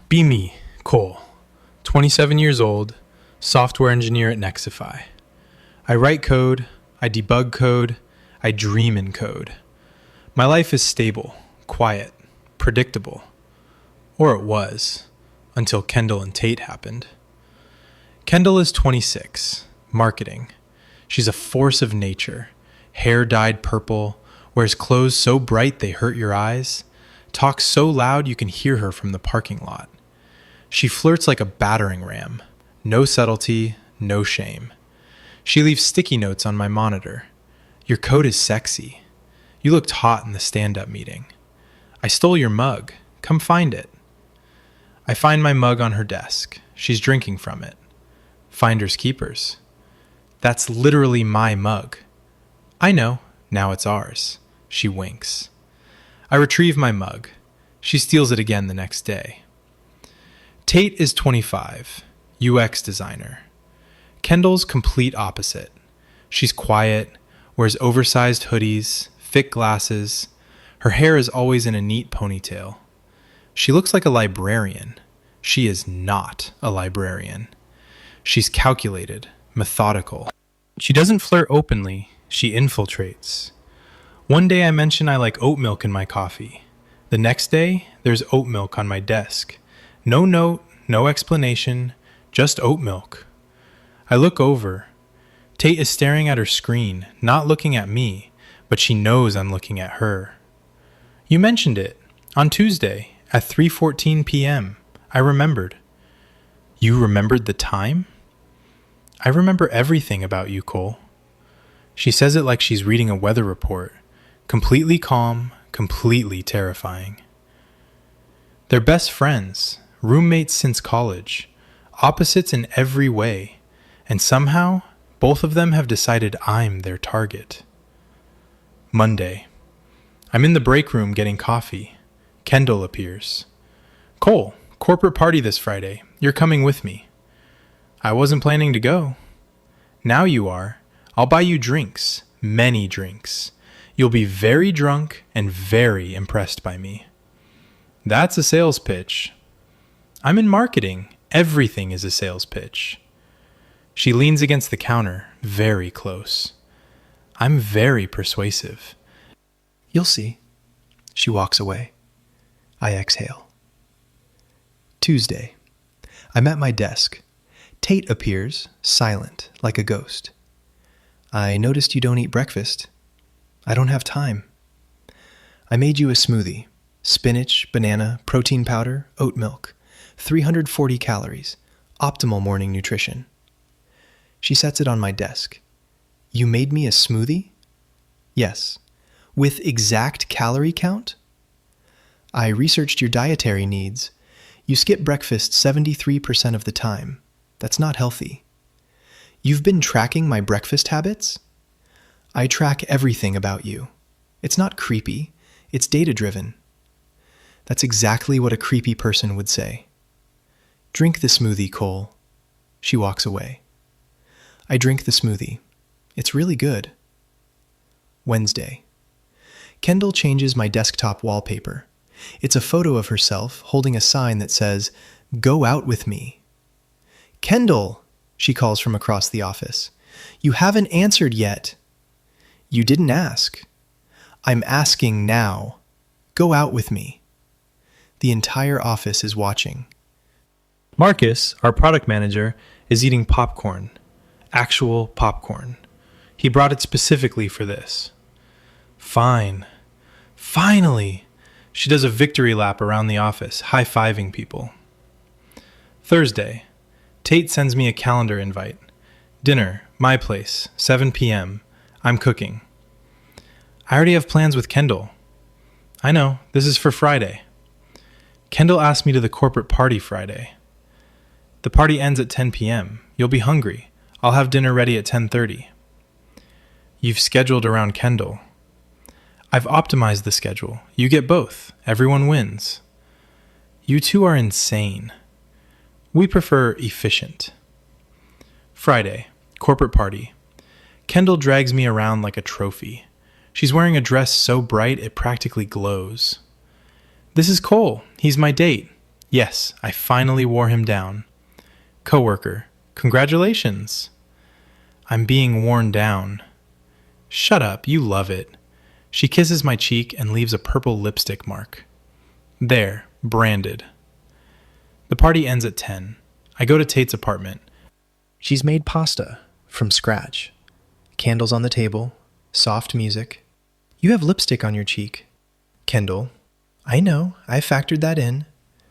Be me, Cole, 27 years old, software engineer at Nexify. I write code, I debug code, I dream in code. My life is stable, quiet, predictable. Or it was, until Kendall and Tate happened. Kendall is 26, marketing. She's a force of nature, hair dyed purple, wears clothes so bright they hurt your eyes, talks so loud you can hear her from the parking lot. She flirts like a battering ram, no subtlety, no shame. She leaves sticky notes on my monitor. Your coat is sexy. You looked hot in the stand-up meeting. I stole your mug. Come find it. I find my mug on her desk. She's drinking from it. Finders keepers. That's literally my mug. I know. Now it's ours. She winks. I retrieve my mug. She steals it again the next day. Tate is 25, UX designer. Kendall's complete opposite. She's quiet, wears oversized hoodies, thick glasses. Her hair is always in a neat ponytail. She looks like a librarian. She is not a librarian. She's calculated, methodical. She doesn't flirt openly, she infiltrates. One day I mention I like oat milk in my coffee. The next day, there's oat milk on my desk. No note, no explanation, just oat milk. I look over. Tate is staring at her screen, not looking at me, but she knows I'm looking at her. You mentioned it. On Tuesday, at 3:14 p.m. I remembered. You remembered the time? I remember everything about you, Cole. She says it like she's reading a weather report. Completely calm, completely terrifying. They're best friends, roommates since college, opposites in every way, and somehow, both of them have decided I'm their target. Monday. I'm in the break room getting coffee. Kendall appears. Cole, corporate party this Friday. You're coming with me. I wasn't planning to go. Now you are. I'll buy you drinks, many drinks. You'll be very drunk and very impressed by me. That's a sales pitch. I'm in marketing. Everything is a sales pitch. She leans against the counter, very close. I'm very persuasive. You'll see. She walks away. I exhale. Tuesday. I'm at my desk. Tate appears, silent, like a ghost. I noticed you don't eat breakfast. I don't have time. I made you a smoothie. Spinach, banana, protein powder, oat milk. 340 calories. Optimal morning nutrition. She sets it on my desk. You made me a smoothie? Yes. With exact calorie count? I researched your dietary needs. You skip breakfast 73% of the time. That's not healthy. You've been tracking my breakfast habits? I track everything about you. It's not creepy. It's data-driven. That's exactly what a creepy person would say. Drink the smoothie, Cole. She walks away. I drink the smoothie. It's really good. Wednesday. Kendall changes my desktop wallpaper. It's a photo of herself holding a sign that says, "Go out with me." Kendall, she calls from across the office. You haven't answered yet. You didn't ask. I'm asking now. Go out with me. The entire office is watching. Marcus, our product manager, is eating popcorn. Actual popcorn. He brought it specifically for this. Fine. Finally! She does a victory lap around the office, high-fiving people. Thursday. Tate sends me a calendar invite. Dinner, my place, 7 p.m. I'm cooking. I already have plans with Kendall. I know, this is for Friday. Kendall asked me to the corporate party Friday. The party ends at 10 p.m. You'll be hungry. I'll have dinner ready at 10:30. You've scheduled around Kendall. I've optimized the schedule. You get both. Everyone wins. You two are insane. We prefer efficient. Friday, corporate party. Kendall drags me around like a trophy. She's wearing a dress so bright it practically glows. This is Cole. He's my date. Yes, I finally wore him down. Coworker, congratulations. I'm being worn down. Shut up, you love it. She kisses my cheek and leaves a purple lipstick mark. There, branded. The party ends at 10. I go to Tate's apartment. She's made pasta from scratch. Candles on the table, soft music. You have lipstick on your cheek. Kendall. I know, I factored that in.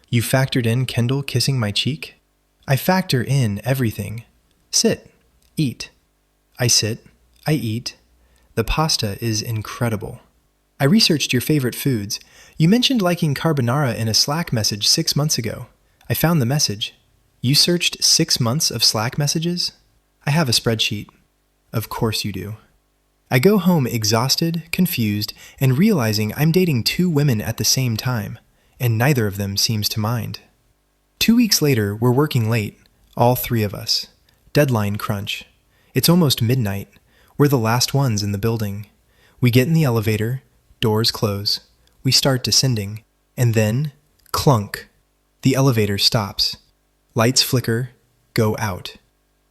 You factored in Kendall kissing my cheek? I factor in everything. Sit. Eat. I sit. I eat. The pasta is incredible. I researched your favorite foods. You mentioned liking carbonara in a Slack message 6 months ago. I found the message. You searched 6 months of Slack messages? I have a spreadsheet. Of course you do. I go home exhausted, confused, and realizing I'm dating 2 women at the same time, and neither of them seems to mind. 2 weeks later, we're working late, all 3 of us. Deadline crunch. It's almost midnight. We're the last ones in the building. We get in the elevator, doors close. We start descending, and then, clunk. The elevator stops. Lights flicker, go out.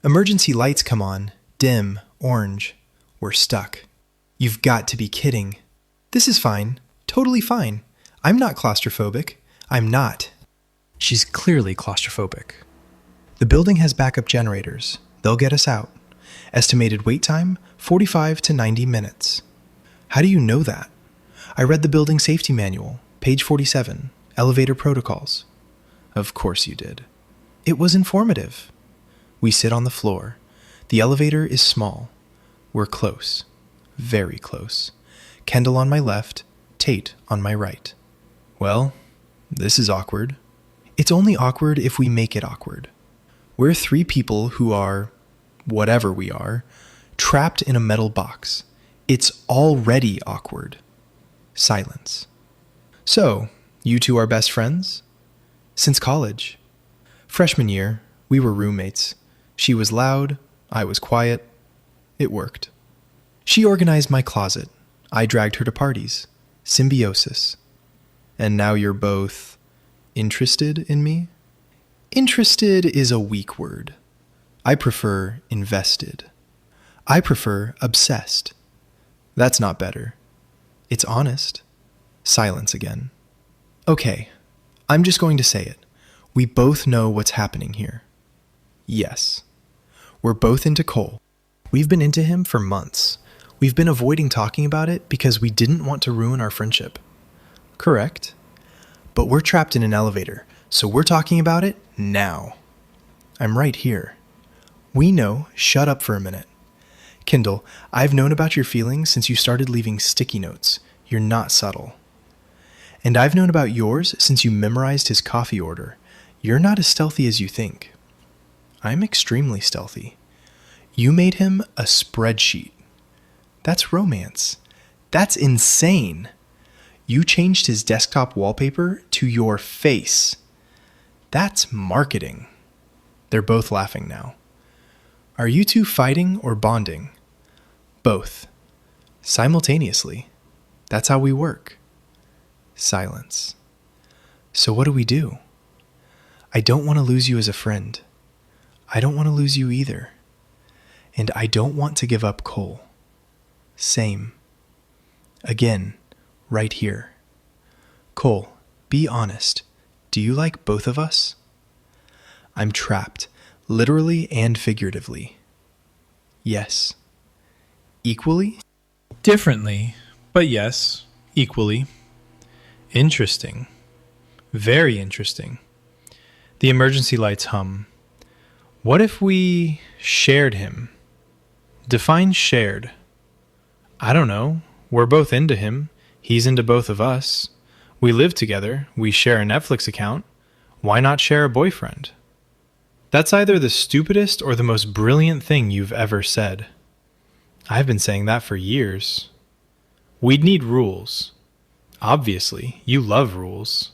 Emergency lights come on, dim, orange. We're stuck. You've got to be kidding. This is fine, totally fine. I'm not claustrophobic. I'm not. She's clearly claustrophobic. The building has backup generators. They'll get us out. Estimated wait time, 45 to 90 minutes. How do you know that? I read the building safety manual, page 47, elevator protocols. Of course you did. It was informative. We sit on the floor. The elevator is small. We're close. Very close. Kendall on my left, Tate on my right. Well, this is awkward. It's only awkward if we make it awkward. We're 3 people who are, whatever we are, trapped in a metal box. It's already awkward. Silence. So, you 2 are best friends? Since college. Freshman year, we were roommates. She was loud, I was quiet. It worked. She organized my closet. I dragged her to parties. Symbiosis. And now you're both interested in me? Interested is a weak word. I prefer invested. I prefer obsessed. That's not better. It's honest. Silence again. Okay, I'm just going to say it. We both know what's happening here. Yes. We're both into Cole. We've been into him for months. We've been avoiding talking about it because we didn't want to ruin our friendship. Correct. But we're trapped in an elevator, so we're talking about it now. I'm right here. We know, shut up for a minute. Kendall, I've known about your feelings since you started leaving sticky notes. You're not subtle. And I've known about yours since you memorized his coffee order. You're not as stealthy as you think. I'm extremely stealthy. You made him a spreadsheet. That's romance. That's insane. You changed his desktop wallpaper to your face. That's marketing. They're both laughing now. Are you 2 fighting or bonding? Both. Simultaneously. That's how we work. Silence. So what do we do? I don't want to lose you as a friend. I don't want to lose you either. And I don't want to give up Cole. Same. Again, right here. Cole, be honest. Do you like both of us? I'm trapped, literally and figuratively. Yes. Equally? Differently, but yes, equally. Interesting. Very interesting. The emergency lights hum. What if we shared him? Define shared. I don't know. We're both into him. He's into both of us. We live together. We share a Netflix account. Why not share a boyfriend? That's either the stupidest or the most brilliant thing you've ever said. I've been saying that for years. We'd need rules. Obviously, you love rules.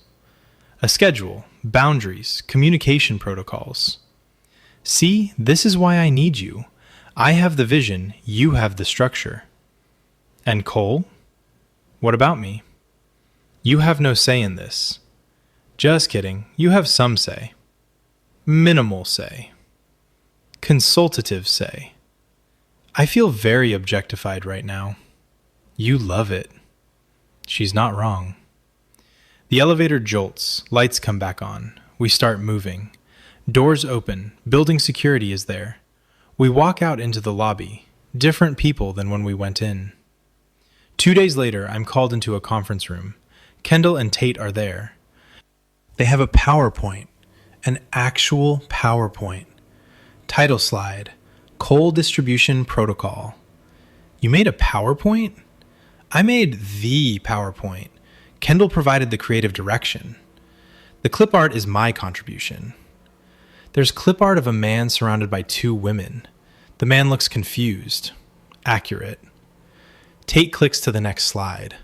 A schedule, boundaries, communication protocols. See, this is why I need you. I have the vision, you have the structure. And Cole? What about me? You have no say in this. Just kidding. You have some say. Minimal say. Consultative say. I feel very objectified right now. You love it. She's not wrong. The elevator jolts, lights come back on. We start moving. Doors open, building security is there. We walk out into the lobby, different people than when we went in. 2 days later, I'm called into a conference room. Kendall and Tate are there. They have a PowerPoint, an actual PowerPoint. Title slide, Coal Distribution Protocol. You made a PowerPoint? I made the PowerPoint. Kendall provided the creative direction. The clip art is my contribution. There's clip art of a man surrounded by 2 women. The man looks confused. Accurate. Tate clicks to the next slide.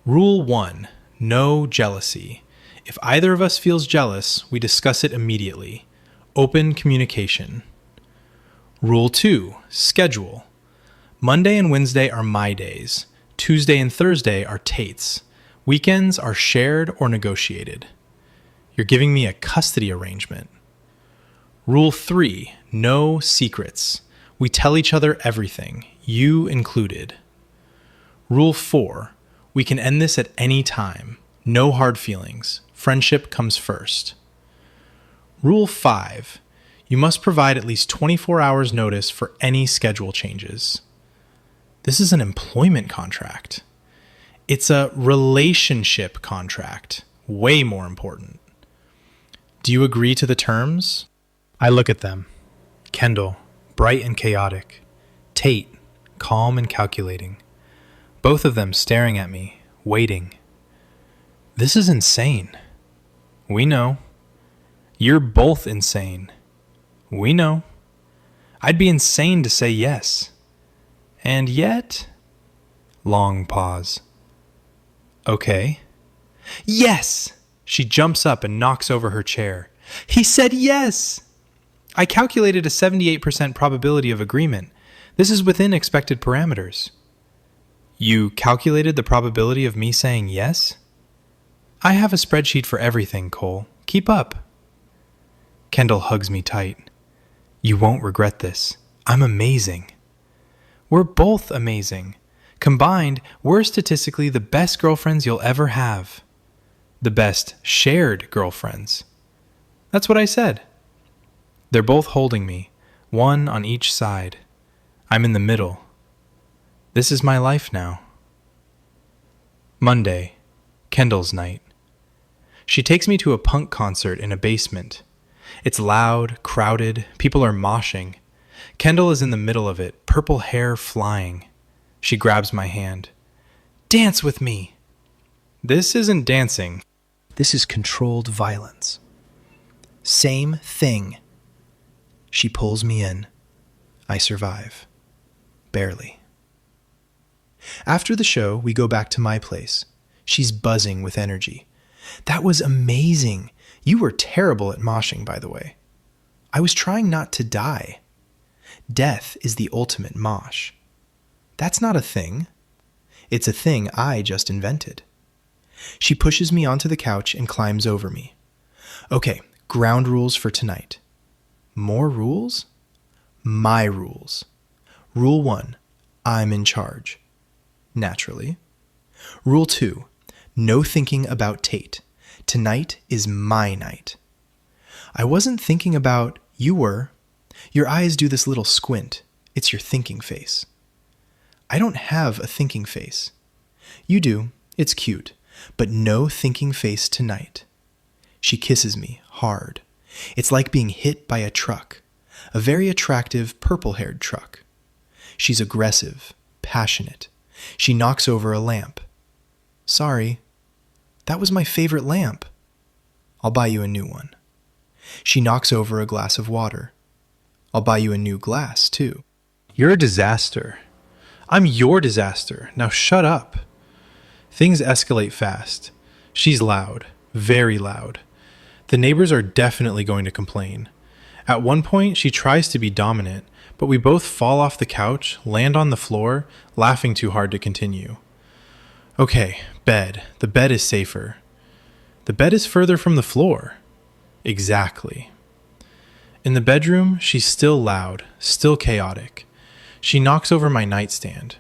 Rule 1, no jealousy. If either of us feels jealous, we discuss it immediately. Open communication. Rule 2, schedule. Monday and Wednesday are my days. Tuesday and Thursday are Tate's. Weekends are shared or negotiated. You're giving me a custody arrangement. Rule 3, no secrets. We tell each other everything, you included. Rule 4, we can end this at any time. No hard feelings. Friendship comes first. Rule 5, you must provide at least 24 hours notice for any schedule changes. This is an employment contract. It's a relationship contract. Way more important. Do you agree to the terms? I look at them. Kendall, bright and chaotic. Tate, calm and calculating. Both of them staring at me, waiting. This is insane. We know. You're both insane. We know. I'd be insane to say yes. And yet... Long pause. Okay. Yes! She jumps up and knocks over her chair. He said yes! I calculated a 78% probability of agreement. This is within expected parameters. You calculated the probability of me saying yes? I have a spreadsheet for everything, Cole. Keep up. Kendall hugs me tight. You won't regret this. I'm amazing. We're both amazing. Combined, we're statistically the best girlfriends you'll ever have. The best shared girlfriends. That's what I said. They're both holding me, one on each side. I'm in the middle. This is my life now. Monday, Kendall's night. She takes me to a punk concert in a basement. It's loud, crowded, people are moshing. Kendall is in the middle of it, purple hair flying. She grabs my hand. Dance with me! This isn't dancing. This is controlled violence. Same thing. She pulls me in. I survive. Barely. After the show, we go back to my place. She's buzzing with energy. That was amazing. You were terrible at moshing, by the way. I was trying not to die. Death is the ultimate mosh. That's not a thing. It's a thing I just invented. She pushes me onto the couch and climbs over me. Okay, ground rules for tonight. More rules? My rules. Rule 1, I'm in charge. Naturally. Rule 2, no thinking about Tate. Tonight is my night. I wasn't thinking about, you were. Your eyes do this little squint. It's your thinking face. I don't have a thinking face. You do. It's cute. But no thinking face tonight. She kisses me hard. It's like being hit by a truck. A very attractive purple-haired truck. She's aggressive, passionate. She knocks over a lamp. Sorry. That was my favorite lamp. I'll buy you a new one. She knocks over a glass of water. I'll buy you a new glass, too. You're a disaster. I'm your disaster. Now shut up. Things escalate fast. She's loud. Very loud. The neighbors are definitely going to complain. At one point, she tries to be dominant, but we both fall off the couch, land on the floor, laughing too hard to continue. Okay, bed. The bed is safer. The bed is further from the floor. Exactly. In the bedroom, she's still loud, still chaotic. She knocks over my nightstand.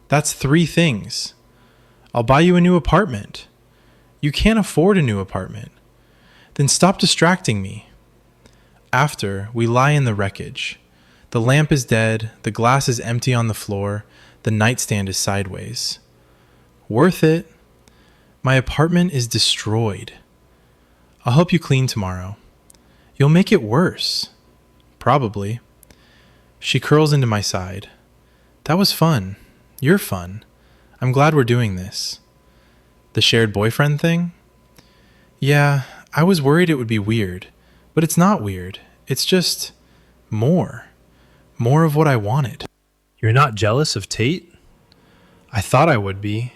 That's 3 things. I'll buy you a new apartment. You can't afford a new apartment. Then stop distracting me. After, we lie in the wreckage. The lamp is dead, the glass is empty on the floor, the nightstand is sideways. Worth it. My apartment is destroyed. I'll help you clean tomorrow. You'll make it worse. Probably. She curls into my side. That was fun. You're fun. I'm glad we're doing this. The shared boyfriend thing? Yeah, I was worried it would be weird, but it's not weird. It's just more. More of what I wanted. You're not jealous of Tate? I thought I would be,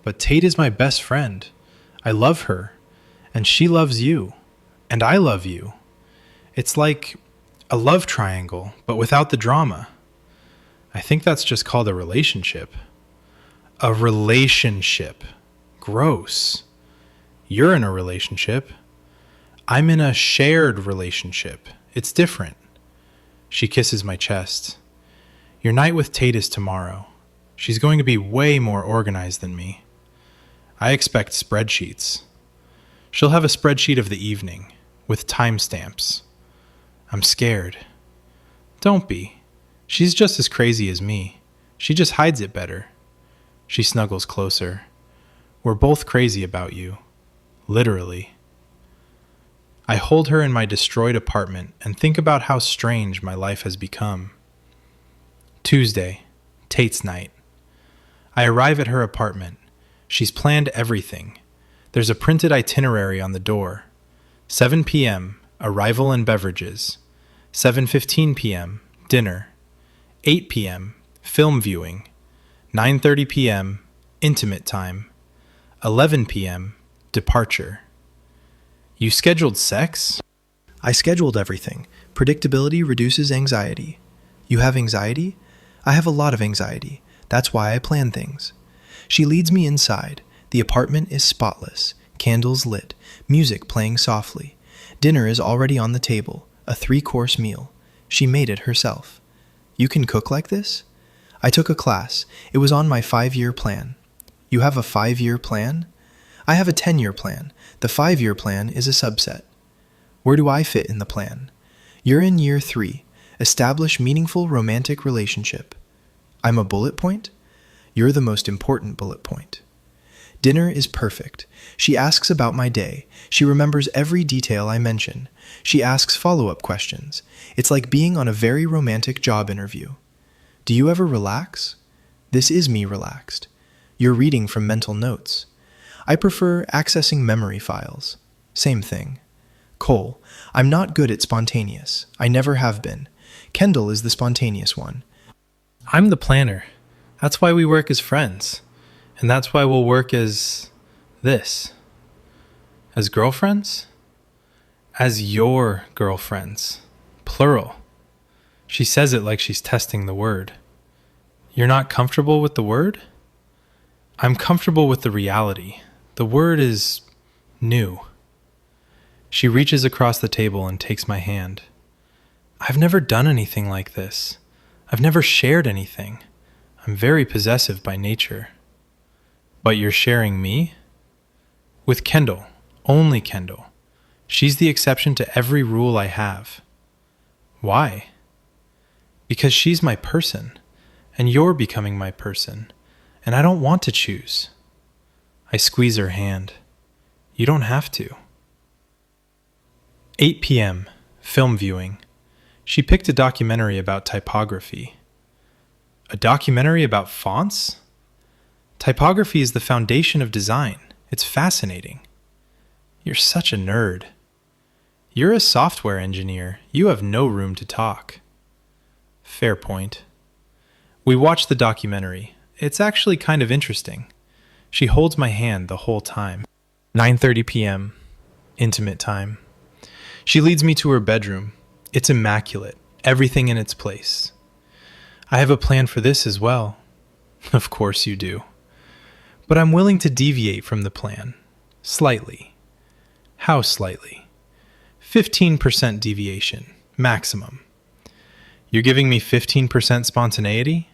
but Tate is my best friend. I love her, and she loves you, and I love you. It's like a love triangle, but without the drama. I think that's just called a relationship. A relationship. Gross. You're in a relationship. I'm in a shared relationship. It's different. She kisses my chest. Your night with Tate is tomorrow. She's going to be way more organized than me. I expect spreadsheets. She'll have a spreadsheet of the evening, with timestamps. I'm scared. Don't be. She's just as crazy as me. She just hides it better. She snuggles closer. We're both crazy about you. Literally. I hold her in my destroyed apartment and think about how strange my life has become. Tuesday, Tate's night. I arrive at her apartment. She's planned everything. There's a printed itinerary on the door. 7 p.m., arrival and beverages. 7:15 p.m., dinner. 8 p.m., film viewing. 9:30 p.m., intimate time. 11 p.m., departure. You scheduled sex? I scheduled everything. Predictability reduces anxiety. You have anxiety? I have a lot of anxiety. That's why I plan things. She leads me inside. The apartment is spotless. Candles lit. Music playing softly. Dinner is already on the table. A 3-course meal. She made it herself. You can cook like this? I took a class. It was on my 5-year plan. You have a 5-year plan? I have a 10-year plan. The 5-year plan is a subset. Where do I fit in the plan? You're in year 3. Establish meaningful romantic relationship. I'm a bullet point? You're the most important bullet point. Dinner is perfect. She asks about my day. She remembers every detail I mention. She asks follow-up questions. It's like being on a very romantic job interview. Do you ever relax? This is me relaxed. You're reading from mental notes. I prefer accessing memory files. Same thing. Cole, I'm not good at spontaneous. I never have been. Kendall is the spontaneous one. I'm the planner. That's why we work as friends. And that's why we'll work as this. As girlfriends? As your girlfriends. Plural. She says it like she's testing the word. You're not comfortable with the word? I'm comfortable with the reality. The word is new. She reaches across the table and takes my hand. I've never done anything like this. I've never shared anything. I'm very possessive by nature. But you're sharing me? With Kendall. Only Kendall. She's the exception to every rule I have. Why? Because she's my person, and you're becoming my person, and I don't want to choose. I squeeze her hand. You don't have to. 8 p.m., film viewing. She picked a documentary about typography. A documentary about fonts? Typography is the foundation of design. It's fascinating. You're such a nerd. You're a software engineer. You have no room to talk. Fair point. We watch the documentary. It's actually kind of interesting. She holds my hand the whole time. 9:30 p.m. Intimate time. She leads me to her bedroom. It's immaculate. Everything in its place. I have a plan for this as well. Of course you do. But I'm willing to deviate from the plan. Slightly. How slightly? 15% deviation, maximum. You're giving me 15% spontaneity?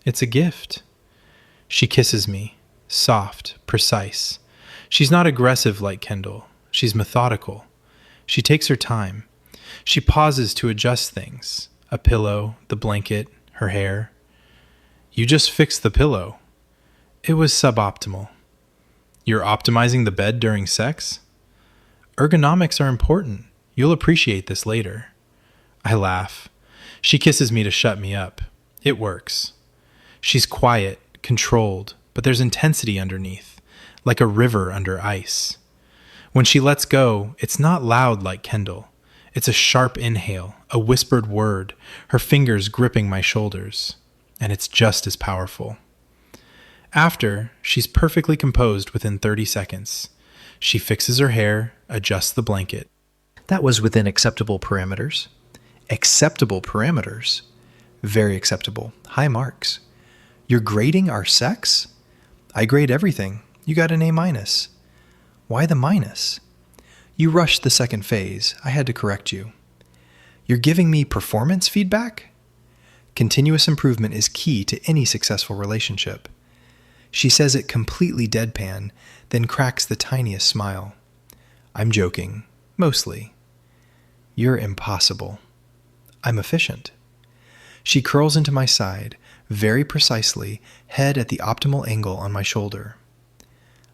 It's a gift. She kisses me, soft, precise. She's not aggressive like Kendall. She's methodical. She takes her time. She pauses to adjust things. A pillow, the blanket, her hair. You just fixed the pillow. It was suboptimal. You're optimizing the bed during sex? Ergonomics are important. You'll appreciate this later. I laugh. She kisses me to shut me up. It works. She's quiet, controlled, but there's intensity underneath, like a river under ice. When she lets go, it's not loud like Kendall. It's a sharp inhale, a whispered word, her fingers gripping my shoulders. And it's just as powerful. After, she's perfectly composed within 30 seconds. She fixes her hair, adjusts the blanket. That was within acceptable parameters. Acceptable parameters? Very acceptable. High marks. You're grading our sex? I grade everything. You got an A-. Why the minus? You rushed the second phase. I had to correct you. You're giving me performance feedback? Continuous improvement is key to any successful relationship. She says it completely deadpan, then cracks the tiniest smile. I'm joking. Mostly. You're impossible. I'm efficient. She curls into my side, very precisely, head at the optimal angle on my shoulder.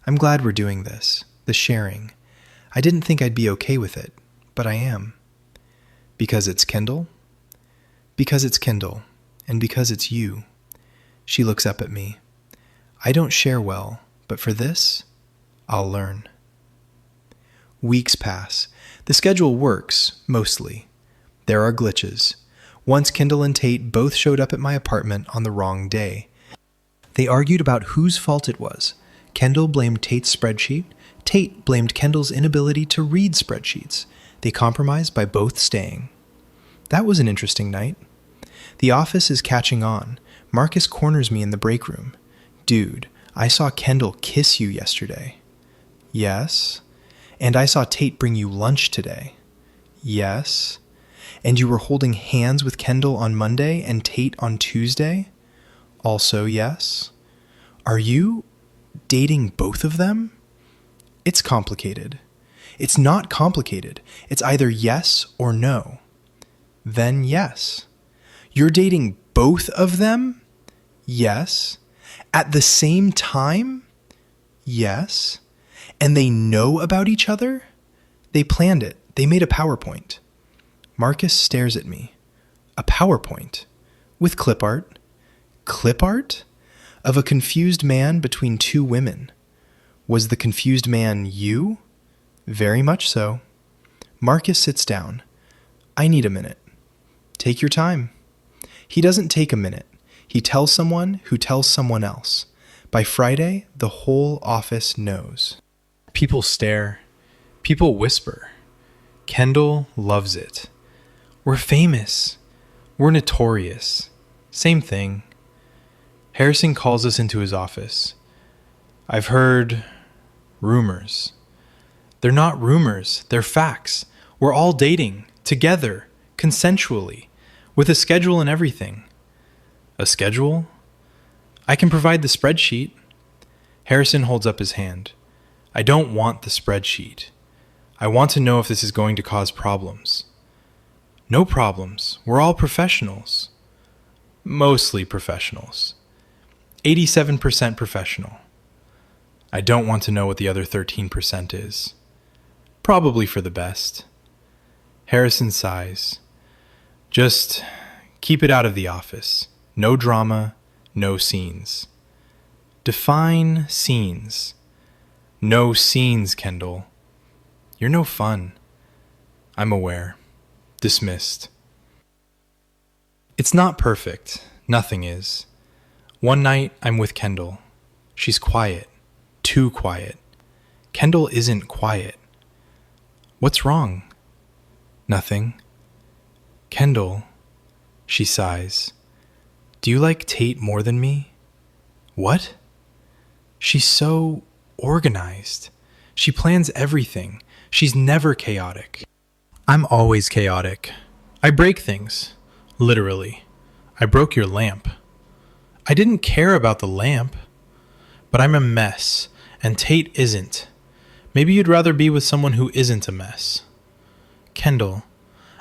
I'm glad we're doing this, the sharing. I didn't think I'd be okay with it, but I am. Because it's Kendall? Because it's Kendall, and because it's you. She looks up at me. I don't share well, but for this, I'll learn. Weeks pass. The schedule works, mostly. There are glitches. Once Kendall and Tate both showed up at my apartment on the wrong day. They argued about whose fault it was. Kendall blamed Tate's spreadsheet. Tate blamed Kendall's inability to read spreadsheets. They compromised by both staying. That was an interesting night. The office is catching on. Marcus corners me in the break room. Dude, I saw Kendall kiss you yesterday. Yes. And I saw Tate bring you lunch today. Yes. And you were holding hands with Kendall on Monday and Tate on Tuesday? Also yes. Are you dating both of them? It's complicated. It's not complicated. It's either yes or no. Then yes. You're dating both of them? Yes. At the same time? Yes. And they know about each other? They planned it. They made a PowerPoint. Marcus stares at me. A PowerPoint? With clip art? Clip art? Of a confused man between two women. Was the confused man you? Very much so. Marcus sits down. I need a minute. Take your time. He doesn't take a minute. He tells someone who tells someone else. By Friday, the whole office knows. People stare. People whisper. Kendall loves it. We're famous. We're notorious. Same thing. Harrison calls us into his office. I've heard rumors. They're not rumors. They're facts. We're all dating. Together. Consensually. With a schedule and everything. A schedule? I can provide the spreadsheet. Harrison holds up his hand. I don't want the spreadsheet. I want to know if this is going to cause problems. No problems. We're all professionals. Mostly professionals. 87% professional. I don't want to know what the other 13% is. Probably for the best. Harrison sighs. Just keep it out of the office. No drama, no scenes. Define scenes. No scenes, Kendall. You're no fun. I'm aware. Dismissed. It's not perfect. Nothing is. One night, I'm with Kendall. She's quiet. Too quiet. Kendall isn't quiet. What's wrong? Nothing. Kendall, she sighs. Do you like Tate more than me? What? She's so organized. She plans everything. She's never chaotic. I'm always chaotic. I break things. Literally. I broke your lamp. I didn't care about the lamp. But I'm a mess, and Tate isn't. Maybe you'd rather be with someone who isn't a mess. Kendall,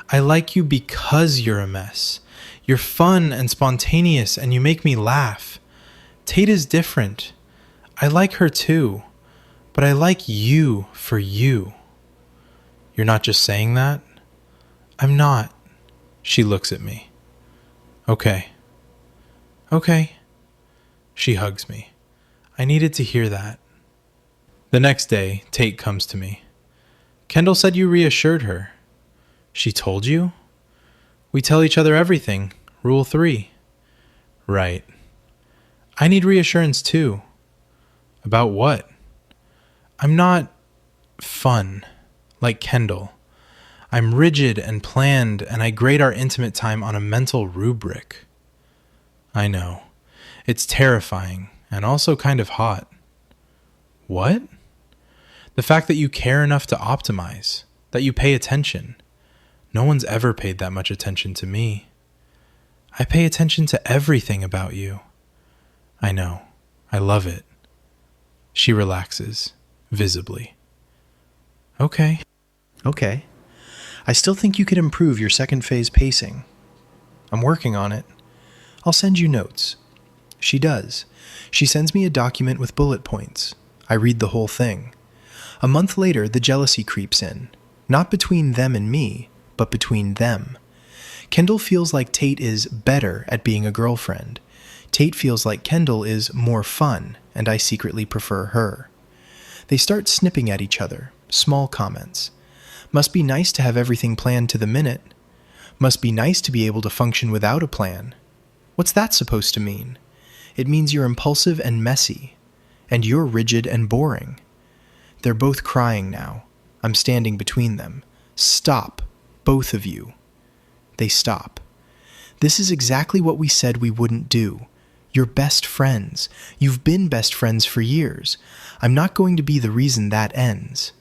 I like you because you're a mess. You're fun and spontaneous, and you make me laugh. Tate is different. I like her too, but I like you for you. You're not just saying that? I'm not. She looks at me. Okay. Okay. She hugs me. I needed to hear that. The next day, Tate comes to me. Kendall said you reassured her. She told you? We tell each other everything. Rule 3. Right. I need reassurance too. About what? I'm not fun, like Kendall. I'm rigid and planned, and I grade our intimate time on a mental rubric. I know. It's terrifying, and also kind of hot. What? The fact that you care enough to optimize, that you pay attention. No one's ever paid that much attention to me. I pay attention to everything about you. I know. I love it. She relaxes, visibly. Okay. Okay. I still think you could improve your second phase pacing. I'm working on it. I'll send you notes. She does. She sends me a document with bullet points. I read the whole thing. A month later, the jealousy creeps in. Not between them and me, but between them. Kendall feels like Tate is better at being a girlfriend. Tate feels like Kendall is more fun, and I secretly prefer her. They start snipping at each other, small comments. Must be nice to have everything planned to the minute. Must be nice to be able to function without a plan. What's that supposed to mean? It means you're impulsive and messy, and you're rigid and boring. They're both crying now. I'm standing between them. Stop, both of you. They stop. This is exactly what we said we wouldn't do. You're best friends. You've been best friends for years. I'm not going to be the reason that ends.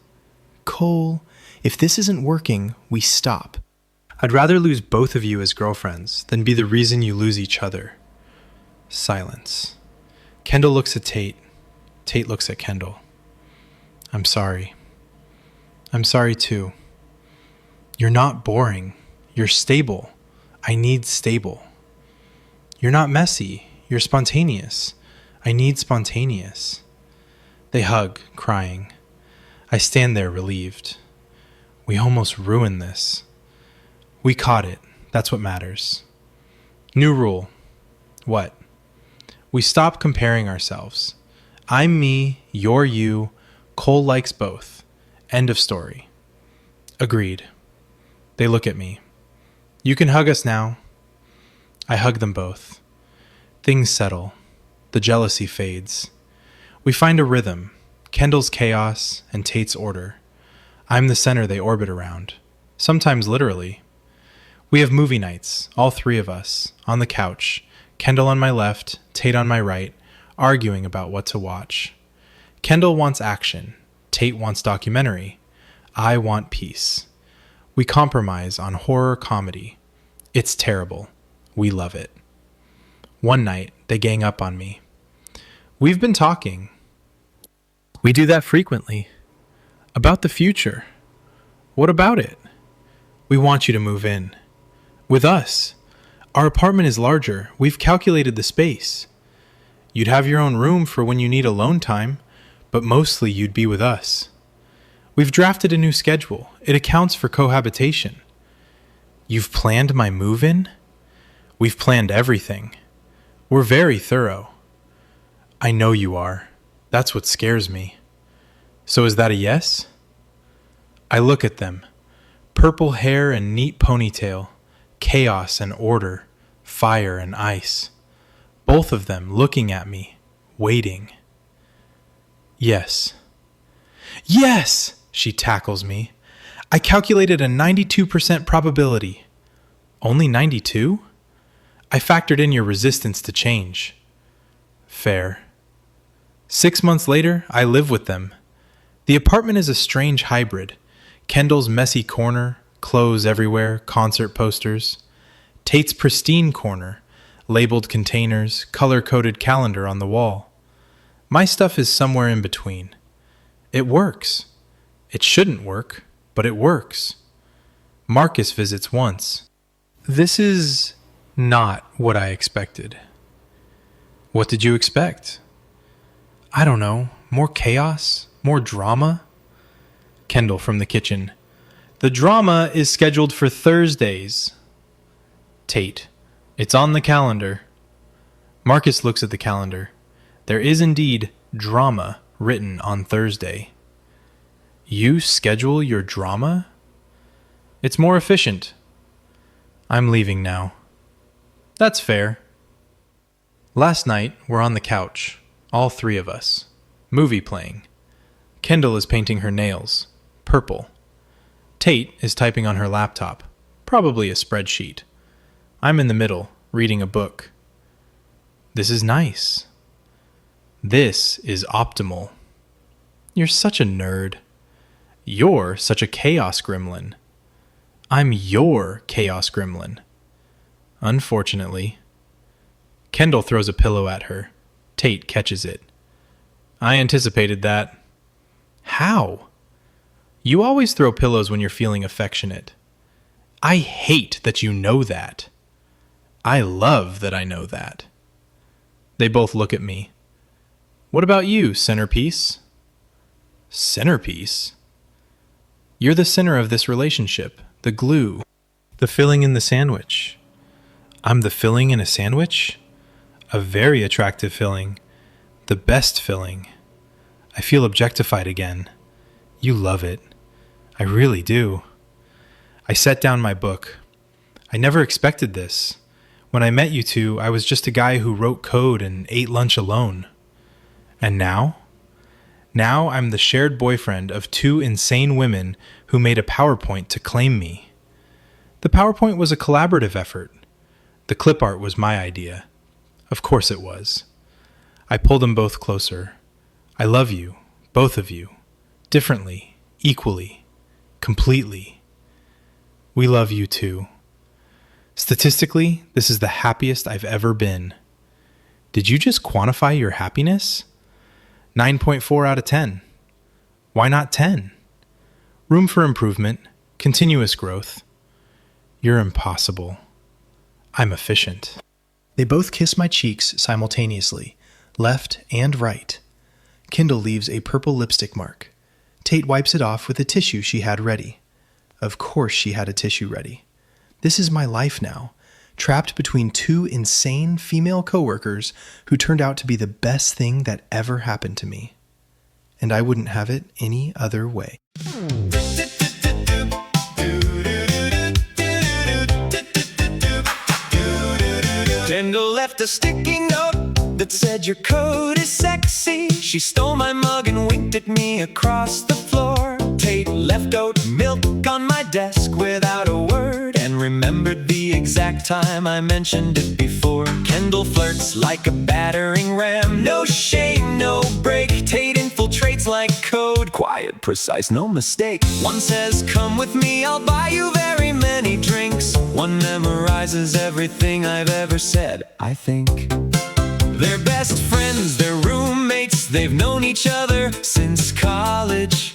Cole, if this isn't working, we stop. I'd rather lose both of you as girlfriends than be the reason you lose each other. Silence. Kendall looks at Tate. Tate looks at Kendall. I'm sorry. I'm sorry too. You're not boring. You're stable. I need stable. You're not messy. You're spontaneous. I need spontaneous. They hug, crying. I stand there relieved. We almost ruined this. We caught it. That's what matters. New rule. What? We stop comparing ourselves. I'm me, you're you, Cole likes both. End of story. Agreed. They look at me. You can hug us now. I hug them both. Things settle. The jealousy fades. We find a rhythm. Kendall's chaos and Tate's order. I'm the center they orbit around. Sometimes literally. We have movie nights, all three of us, on the couch, Kendall on my left, Tate on my right, arguing about what to watch. Kendall wants action. Tate wants documentary. I want peace. We compromise on horror comedy. It's terrible. We love it. One night, they gang up on me. We've been talking. We do that frequently. About the future. What about it? We want you to move in. With us. Our apartment is larger. We've calculated the space. You'd have your own room for when you need alone time, but mostly you'd be with us. We've drafted a new schedule. It accounts for cohabitation. You've planned my move-in? We've planned everything. We're very thorough. I know you are. That's what scares me. So is that a yes? I look at them. Purple hair and neat ponytail. Chaos and order. Fire and ice. Both of them looking at me. Waiting. Yes. Yes! She tackles me. I calculated a 92% probability. Only 92? I factored in your resistance to change. Fair. 6 months later, I live with them. The apartment is a strange hybrid. Kendall's messy corner, clothes everywhere, concert posters. Tate's pristine corner, labeled containers, color-coded calendar on the wall. My stuff is somewhere in between. It works. It shouldn't work, but it works. Marcus visits once. This is not what I expected. What did you expect? I don't know. More chaos? More drama? Kendall from the kitchen. The drama is scheduled for Thursdays. Tate. It's on the calendar. Marcus looks at the calendar. There is indeed drama written on Thursday. You schedule your drama? It's more efficient. I'm leaving now. That's fair. Last night, we're on the couch, all three of us. Movie playing. Kendall is painting her nails, purple. Tate is typing on her laptop, probably a spreadsheet. I'm in the middle, reading a book. This is nice. This is optimal. You're such a nerd. You're such a chaos gremlin. I'm your chaos gremlin. Unfortunately. Kendall throws a pillow at her. Tate catches it. I anticipated that. How? You always throw pillows when you're feeling affectionate. I hate that you know that. I love that I know that. They both look at me. What about you, centerpiece? Centerpiece? You're the center of this relationship, the glue, the filling in the sandwich. I'm the filling in a sandwich? A very attractive filling, the best filling. I feel objectified again. You love it. I really do. I set down my book. I never expected this. When I met you two, I was just a guy who wrote code and ate lunch alone. And now? Now I'm the shared boyfriend of two insane women who made a PowerPoint to claim me. The PowerPoint was a collaborative effort. The clip art was my idea. Of course it was. I pulled them both closer. I love you, both of you, differently, equally, completely. We love you too. Statistically, this is the happiest I've ever been. Did you just quantify your happiness? 9.4 out of 10. Why not 10? Room for improvement, continuous growth. You're impossible. I'm efficient. They both kiss my cheeks simultaneously, left and right. Kendall leaves a purple lipstick mark. Tate wipes it off with a tissue she had ready. Of course she had a tissue ready. This is my life now, trapped between two insane female coworkers who turned out to be the best thing that ever happened to me. And I wouldn't have it any other way. Kendall left a sticky note that said your code is sexy. She stole my mug and winked at me across the floor. Tate left oat milk on my desk without a word and remembered the exact time I mentioned it before. Kendall flirts like a battering ram. No shame, no break. Tate infiltrates like code. Quiet, precise, no mistake. One says, come with me, I'll buy you very many drinks. One memorizes everything I've ever said, I think. They're best friends, they're roommates. They've known each other since college.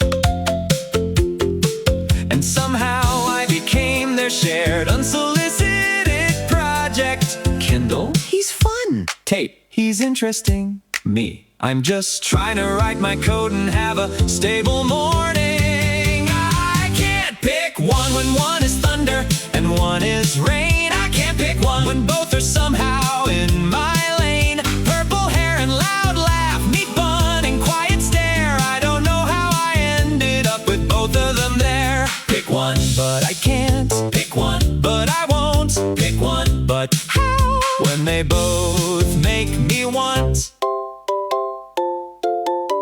And somehow I became their shared unsolicited project. Kendall, he's fun. Tate, he's interesting. Me, I'm just trying to write my code and have a stable morning. I can't pick one when one is thunder and one is rain. I can't pick one when both are somehow in my lane. Purple hair and loud laugh, neat bun and quiet stare. I don't know how I ended up with both of them there. Pick one, but I can't. Pick one, but I won't. Pick one, but how? When they both make me want.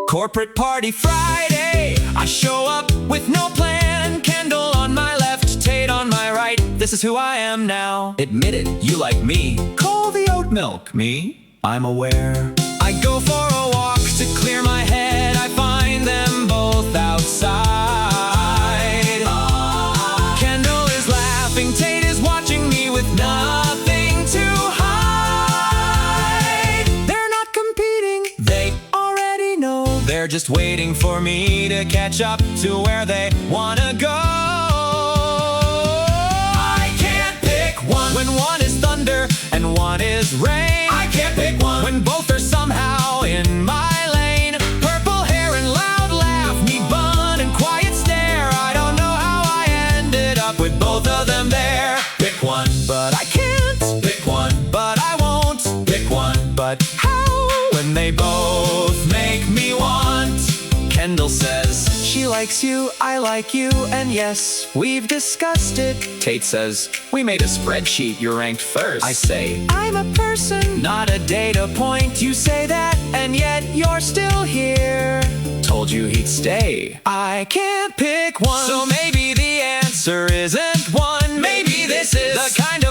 Corporate party Friday. I show up with no plan. Kendall on my left, Tate on my right. This is who I am now. Admit it, you like me. Call the oat milk. Me, I'm aware. I go for a walk to clear my head. I find them both both outside. Kendall is laughing, Tate is watching me with nothing to hide. They're not competing, they already know. They're just waiting for me to catch up to where they wanna go. I can't pick one when one is thunder and one is rain. I can't pick one when both are somehow in my lane. Purple hair and loud laugh, neat bun and quiet stare. I don't know how I ended up with both of them there. Pick one, but I can't. Pick one, but I won't. Pick one, but how? When they both make me want. Kendall says, she likes you, I like you, and yes, we've discussed it. Tate says, we made a spreadsheet, you're ranked first. I say, I'm a person, not a data point. You say that, and yet you're still here. Told you he'd stay. I can't pick one, so maybe the answer isn't one. Maybe this is the kind